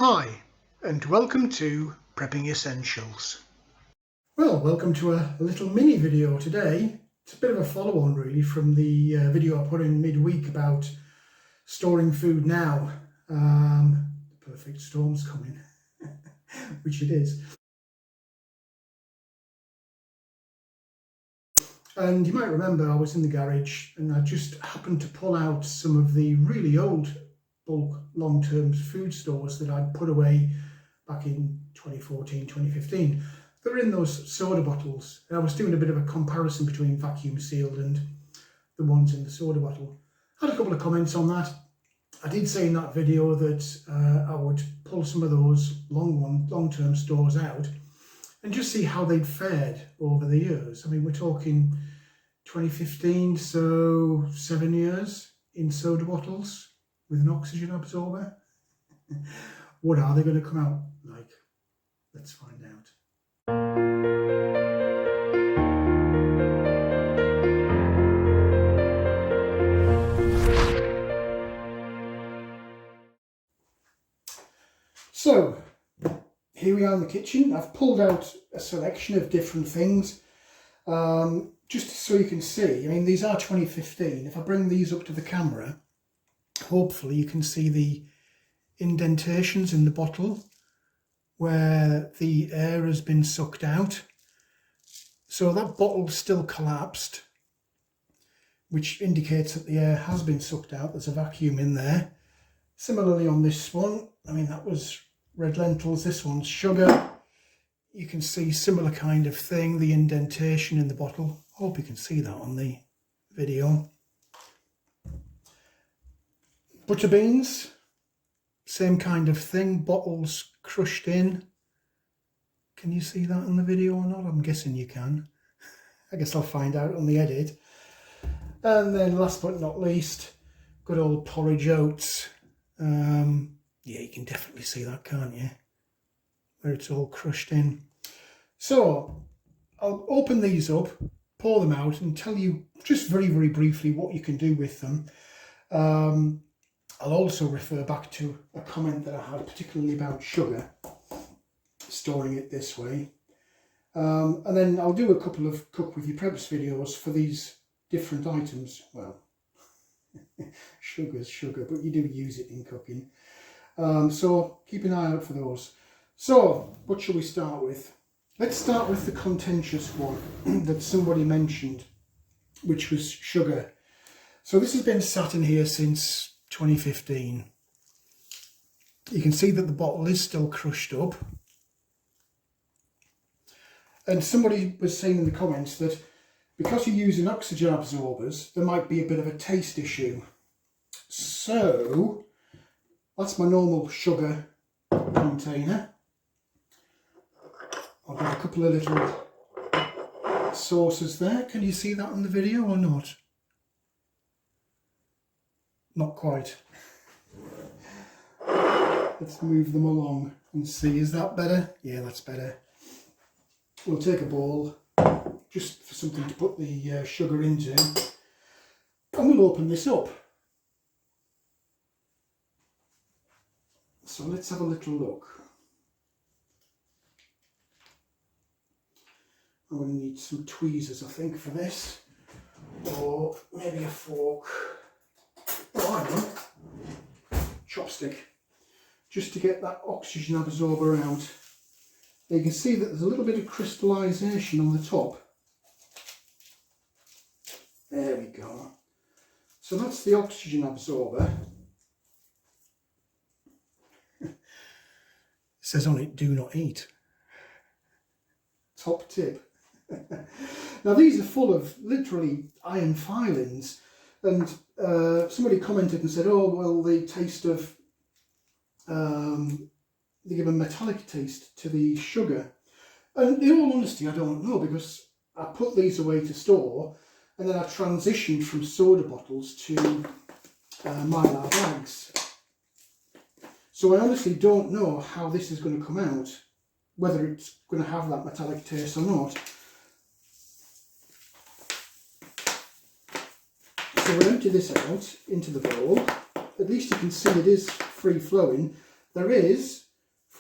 Hi, and welcome to Prepping Essentials. Well, welcome to a little mini video today. It's a bit of a follow-on really from the video I put in midweek about storing food now. The perfect storm's coming, which it is. And you might remember I was in the garage and I just happened to pull out some of the really old bulk long-term food stores that I'd put away back in 2014, 2015. They're in those soda bottles. And I was doing a bit of a comparison between vacuum sealed and the ones in the soda bottle. I had a couple of comments on that. I did say in that video that I would pull some of those long-term stores out and just see how they'd fared over the years. I mean, we're talking 2015, so 7 years in soda bottles with an oxygen absorber. What are they going to come out like? Let's find out. So, here we are in the kitchen. I've pulled out a selection of different things, just so you can see. I mean, these are 2015. If I bring these up to the camera, hopefully you can see the indentations in the bottle where the air has been sucked out. So that bottle's still collapsed, which indicates that the air has been sucked out. There's a vacuum in there. Similarly on this one, I mean, that was red lentils, this one's sugar. You can see similar kind of thing, the indentation in the bottle. Hope you can see that on the video. Butter beans, same kind of thing, bottles crushed in. Can you see that in the video or not? I'm guessing you can. I guess I'll find out on the edit. And then last but not least, good old porridge oats. Yeah, you can definitely see that, can't you? Where it's all crushed in. So I'll open these up, pour them out and tell you just very, very briefly what you can do with them. I'll also refer back to a comment that I had particularly about sugar, storing it this way. And then I'll do a couple of cook with your preps videos for these different items. Well, sugar's sugar, but you do use it in cooking. So keep an eye out for those. So what shall we start with? Let's start with the contentious one that somebody mentioned, which was sugar. So this has been sat in here since 2015. You can see that the bottle is still crushed up. And somebody was saying in the comments that because you're using oxygen absorbers, there might be a bit of a taste issue. So that's my normal sugar container. I've got a couple of little saucers there. Can you see that on the video or not? Not quite. Let's move them along and see. Is that better? Yeah, that's better. We'll take a bowl just for something to put the sugar into, and we'll open this up. So let's have a little look. I'm going to need some tweezers, I think, for this, or maybe a fork. Oh, I know, chopstick, just to get that oxygen absorber out. You can see that there's a little bit of crystallization on the top. There we go. So that's the oxygen absorber. It says on it, do not eat. Top tip. Now these are full of literally iron filings, and somebody commented and said, oh well, they taste of they give a metallic taste to the sugar. And in all honesty, I don't know, because I put these away to store and then I transitioned from soda bottles to Mylar bags. So I honestly don't know how this is going to come out, whether it's going to have that metallic taste or not. So we'll empty this out into the bowl. At least you can see it is free flowing. There is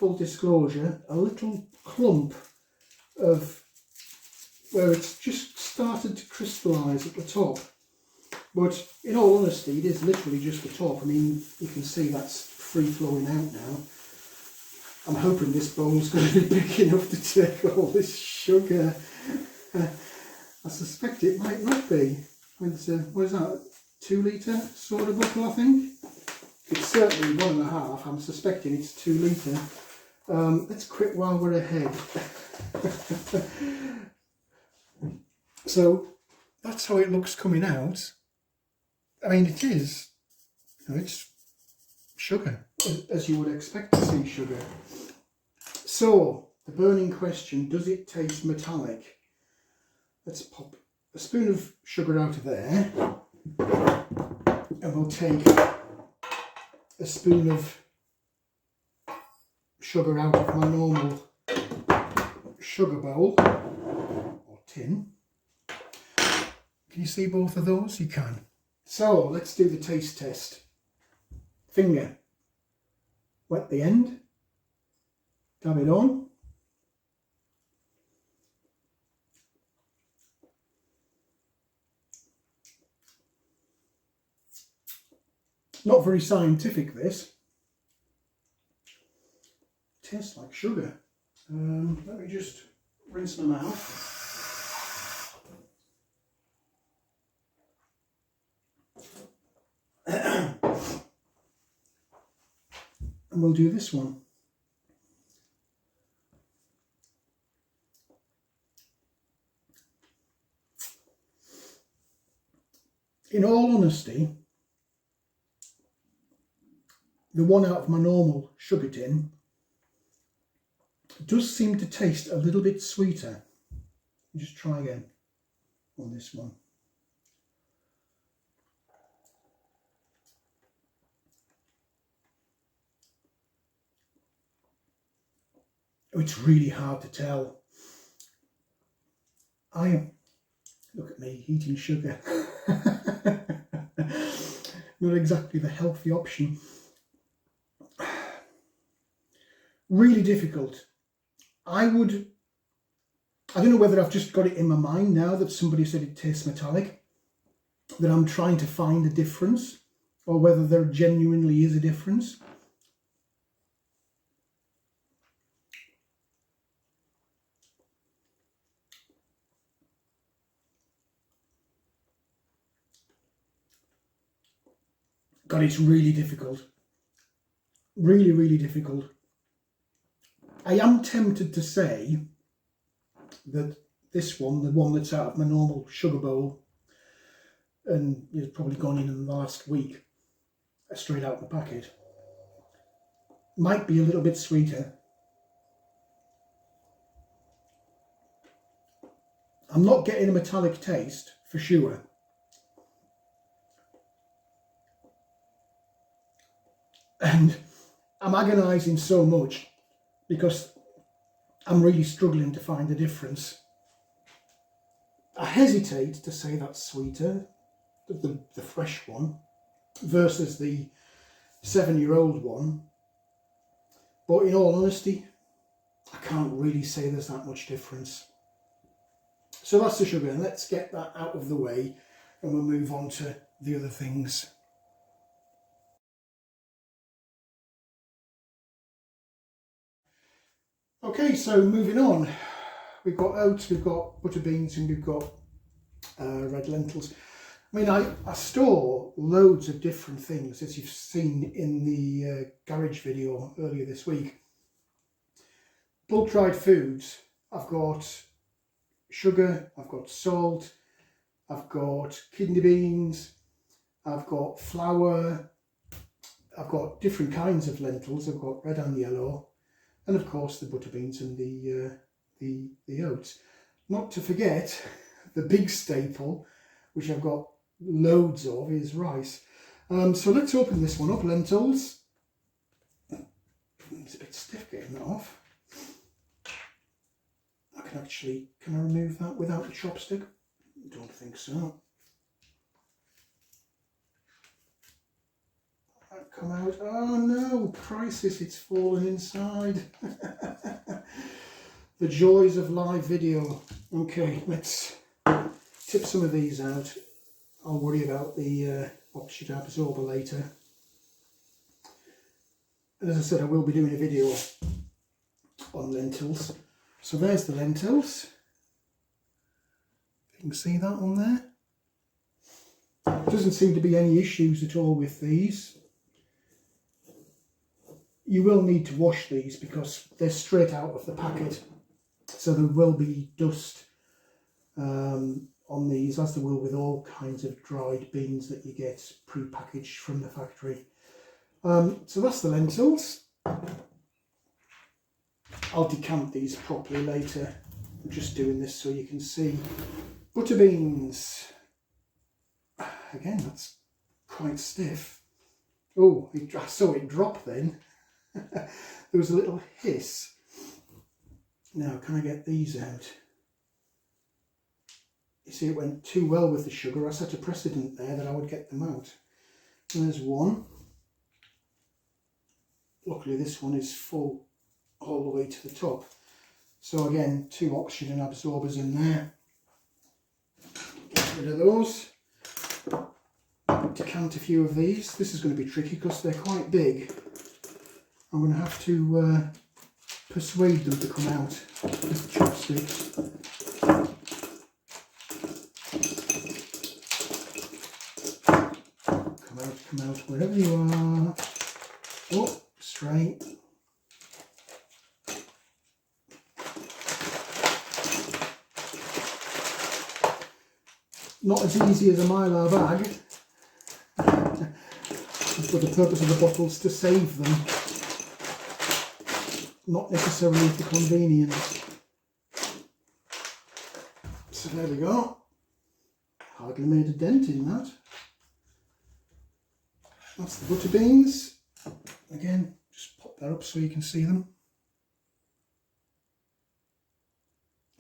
full disclosure, a little clump of where it's just started to crystallise at the top. But in all honesty, it is literally just the top. I mean, you can see that's free flowing out now. I'm hoping this bowl's going to be big enough to take all this sugar. I suspect it might not be. I mean, it's a, what is that, 2 litre soda bottle, I think? It's certainly 1.5. I'm suspecting it's 2 litre. Let's quit while we're ahead. So that's how it looks coming out. I mean, it is, you know, it's sugar, as you would expect to see sugar. So, the burning question, does it taste metallic? Let's pop a spoon of sugar out of there, and we'll take a spoon of sugar out of my normal sugar bowl, or tin. Can you see both of those? You can. So, let's do the taste test. Finger. Wet the end. Dab it on. Not very scientific, this. Tastes like sugar. Let me just rinse my mouth. And we'll do this one. In all honesty, the one out of my normal sugar tin does seem to taste a little bit sweeter. Just try again on this one. It's really hard to tell. Look at me eating sugar. Not exactly the healthy option. Really difficult. I don't know whether I've just got it in my mind now that somebody said it tastes metallic, that I'm trying to find a difference, or whether there genuinely is a difference. God, it's really difficult. Really, really difficult. I am tempted to say that this one, the one that's out of my normal sugar bowl, and has probably gone in the last week, straight out of the packet, might be a little bit sweeter. I'm not getting a metallic taste, for sure. And I'm agonising so much because I'm really struggling to find a difference. I hesitate to say that's sweeter, the fresh one, versus the 7-year-old one. But in all honesty, I can't really say there's that much difference. So that's the sugar, and let's get that out of the way and we'll move on to the other things. Okay, so moving on, we've got oats, we've got butter beans, and we've got red lentils. I mean, I store loads of different things, as you've seen in the garage video earlier this week. Bulk dried foods, I've got sugar, I've got salt, I've got kidney beans, I've got flour, I've got different kinds of lentils, I've got red and yellow, and of course the butter beans and the oats. Not to forget the big staple, which I've got loads of, is rice. So let's open this one up. Lentils. It's a bit stiff getting that off. Can I remove that without the chopstick? Don't think so. come out? Oh no, crisis, it's fallen inside. The joys of live video. Okay, let's tip some of these out. I'll worry about the oxygen absorber later. And as I said, I will be doing a video on lentils. So there's the lentils. You can see that on there. Doesn't seem to be any issues at all with these. You will need to wash these because they're straight out of the packet. So there will be dust on these, as there will with all kinds of dried beans that you get pre-packaged from the factory. So that's the lentils. I'll decant these properly later. I'm just doing this so you can see. Butter beans. Again, that's quite stiff. Oh, I saw it drop then. There was a little hiss. Now, can I get these out? You see, it went too well with the sugar. I set a precedent there that I would get them out. There's one. Luckily, this one is full all the way to the top. So again, 2 oxygen absorbers in there. Get rid of those. Decant a few of these. This is going to be tricky because they're quite big. I'm going to have to persuade them to come out with chopsticks. Come out, wherever you are. Oh, straight. Not as easy as a Mylar bag. For the purpose of the bottles, to save them. Not necessarily for convenience. So there we go. Hardly made a dent in that. That's the butter beans. Again, just pop that up so you can see them.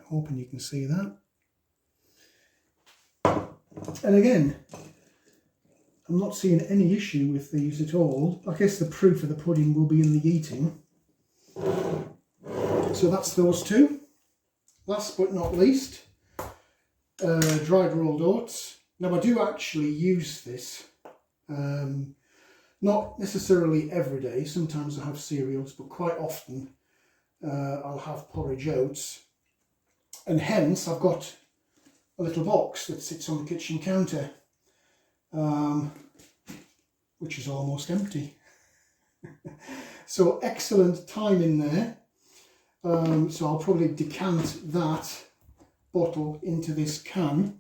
Hoping you can see that. And again, I'm not seeing any issue with these at all. I guess the proof of the pudding will be in the eating. So that's those two. Last but not least, dried rolled oats. Now I do actually use this. Not necessarily every day. Sometimes I have cereals, but quite often I'll have porridge oats. And hence I've got a little box that sits on the kitchen counter, which is almost empty. So excellent time in there. So I'll probably decant that bottle into this can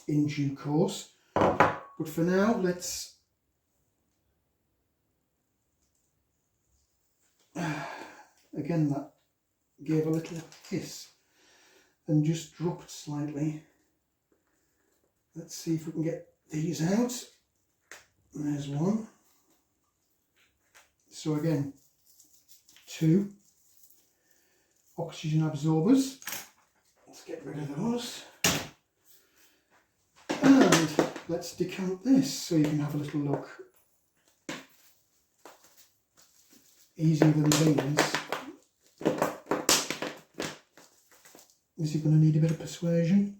in due course. But for now, let's again, that gave a little hiss and just dropped slightly. Let's see if we can get these out. There's one. So again, 2 oxygen absorbers. Let's get rid of those. And let's decant this so you can have a little look. Easier than beans. Is he going to need a bit of persuasion?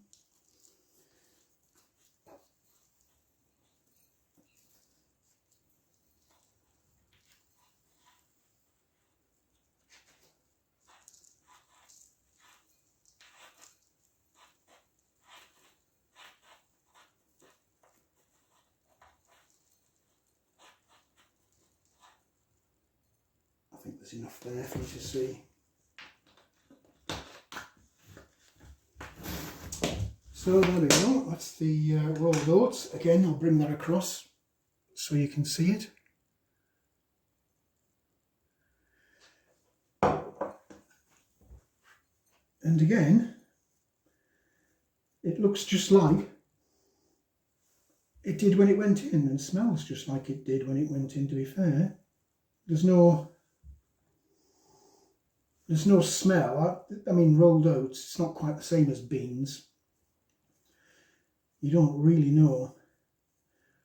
I think there's enough there for you to see. So there we go, that's the rolled oats. Again, I'll bring that across so you can see it. And again, it looks just like it did when it went in, and smells just like it did when it went in, to be fair. There's no smell. I mean, rolled oats, it's not quite the same as beans. You don't really know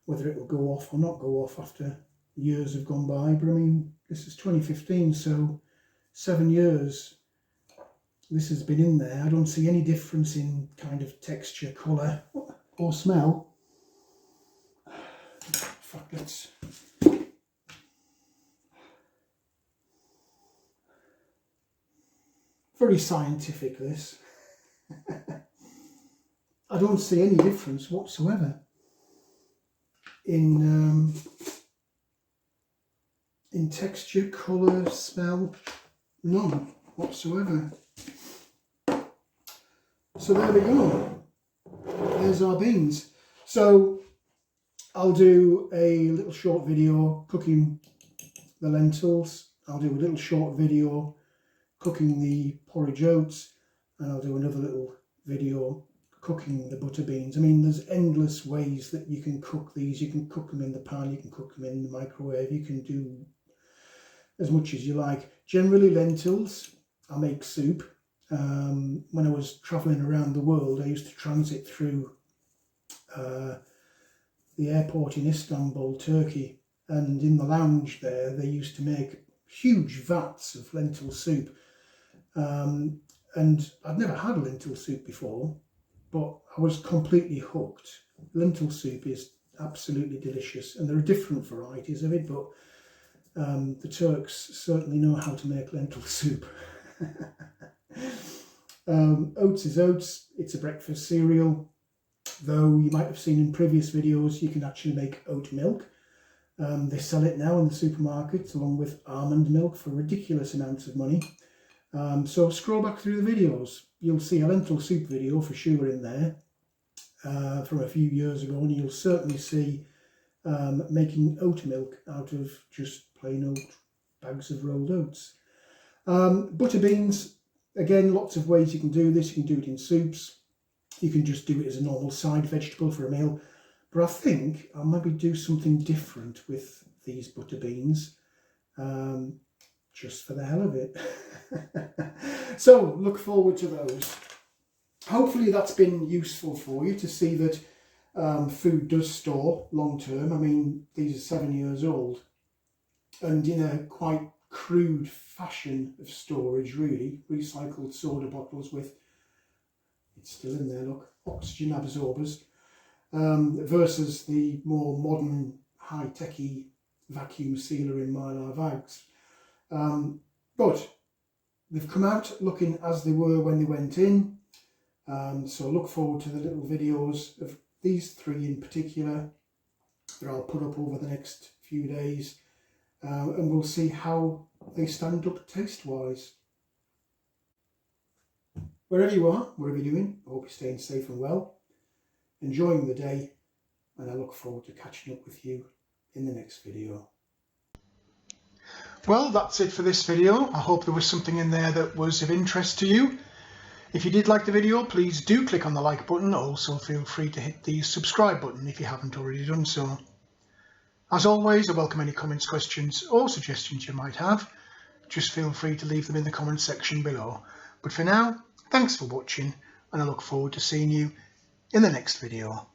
whether it will go off or not go off after years have gone by, but I mean, this is 2015, so 7 years this has been in there. I don't see any difference in kind of texture, colour or smell. In fact, let's... Very scientific, this. I don't see any difference whatsoever in texture, colour, smell, none whatsoever. So there we go. There's our beans. So I'll do a little short video cooking the lentils. I'll do a little short video cooking the porridge oats, and I'll do another little video cooking the butter beans. I mean, there's endless ways that you can cook these. You can cook them in the pan, you can cook them in the microwave, you can do as much as you like. Generally lentils, I make soup. When I was travelling around the world, I used to transit through the airport in Istanbul, Turkey, and in the lounge there they used to make huge vats of lentil soup. And I'd never had lentil soup before, but I was completely hooked. Lentil soup is absolutely delicious, and there are different varieties of it, but the Turks certainly know how to make lentil soup. Oats is oats. It's a breakfast cereal, though you might have seen in previous videos you can actually make oat milk. They sell it now in the supermarkets along with almond milk for ridiculous amounts of money. So scroll back through the videos. You'll see a lentil soup video for sure in there from a few years ago, and you'll certainly see making oat milk out of just plain oat bags of rolled oats. Butter beans, again, lots of ways you can do this. You can do it in soups. You can just do it as a normal side vegetable for a meal. But I think I'll maybe do something different with these butter beans, just for the hell of it. So look forward to those. Hopefully that's been useful for you to see that food does store long term. I mean, these are 7 years old, and in a quite crude fashion of storage, really. Recycled soda bottles with, it's still in there, look, oxygen absorbers, versus the more modern high-techy vacuum sealer in Mylar bags. But they've come out looking as they were when they went in, so look forward to the little videos of these three in particular that I'll put up over the next few days, and we'll see how they stand up taste-wise. Wherever you are, wherever you're doing, I hope you're staying safe and well, enjoying the day, and I look forward to catching up with you in the next video. Well, that's it for this video. I hope there was something in there that was of interest to you. If you did like the video, please do click on the like button. Also feel free to hit the subscribe button if you haven't already done so. As always, I welcome any comments, questions or suggestions you might have. Just feel free to leave them in the comments section below. But for now, thanks for watching, and I look forward to seeing you in the next video.